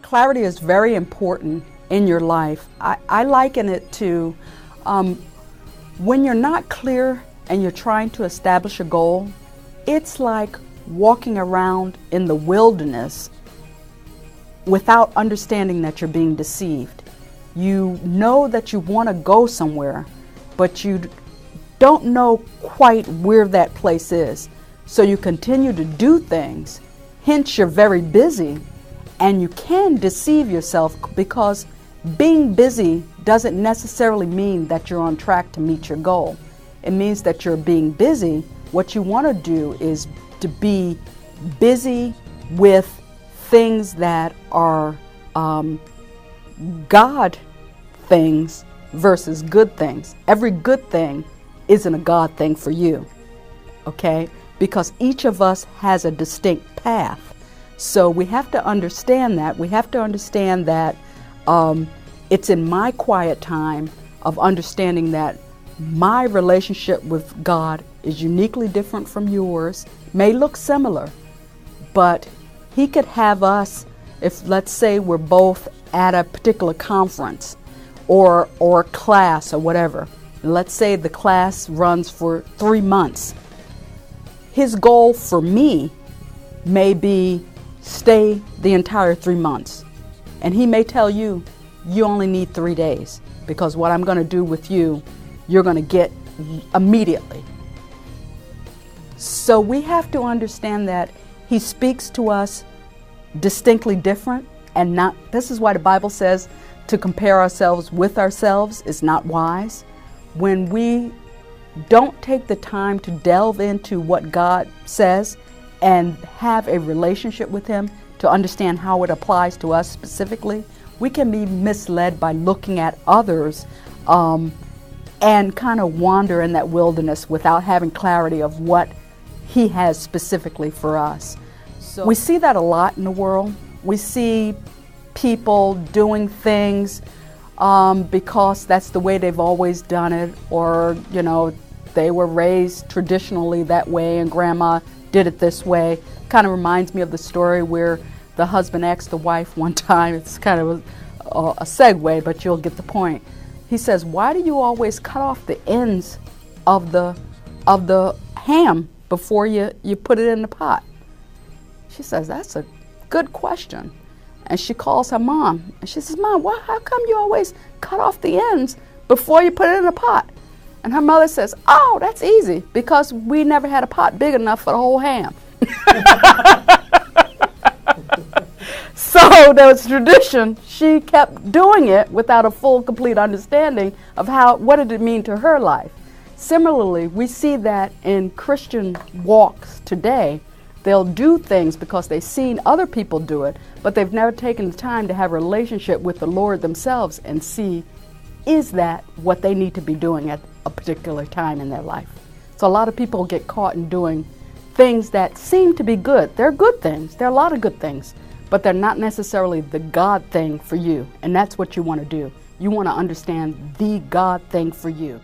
Clarity is very important in your life. I liken it to when you're not clear and you're trying to establish a goal, it's like walking around in the wilderness without understanding that you're being deceived. You know that you want to go somewhere, but you don't know quite where that place is. So you continue to do things, hence you're very busy, and you can deceive yourself because being busy doesn't necessarily mean that you're on track to meet your goal. It means that you're being busy. What you want to do is to be busy with things that are God things versus good things. Every good thing isn't a God thing for you, okay? Because each of us has a distinct path. So we have to understand that. We have to understand that it's in my quiet time of understanding that my relationship with God is uniquely different from yours, may look similar, but He could have us, if let's say we're both at a particular conference or class or whatever, and let's say the class runs for 3 months. His goal for me may be stay the entire 3 months. And He may tell you, you only need 3 days because what I'm going to do with you, you're going to get immediately. So we have to understand that He speaks to us distinctly different and not, this is why the Bible says to compare ourselves with ourselves is not wise. When we don't take the time to delve into what God says and have a relationship with Him to understand how it applies to us specifically, we can be misled by looking at others and kind of wander in that wilderness without having clarity of what He has specifically for us. So we see that a lot in the world. We see people doing things because that's the way they've always done it, or, you know, they were raised traditionally that way and grandma did it this way. Kind of reminds me of the story where the husband asked the wife one time, it's kind of a segue, but you'll get the point. He says, why do you always cut off the ends of the ham before you put it in the pot? She says, that's a good question. And she calls her mom and she says, Mom, how come you always cut off the ends before you put it in the pot? And her mother says, oh, that's easy, because we never had a pot big enough for the whole ham. So there was tradition. She kept doing it without a full, complete understanding of what did it mean to her life. Similarly, we see that in Christian walks today. They'll do things because they've seen other people do it, but they've never taken the time to have a relationship with the Lord themselves and see, is that what they need to be doing at a particular time in their life? So a lot of people get caught in doing things that seem to be good. They're good things. There are a lot of good things, but they're not necessarily the God thing for you. And that's what you want to do. You want to understand the God thing for you.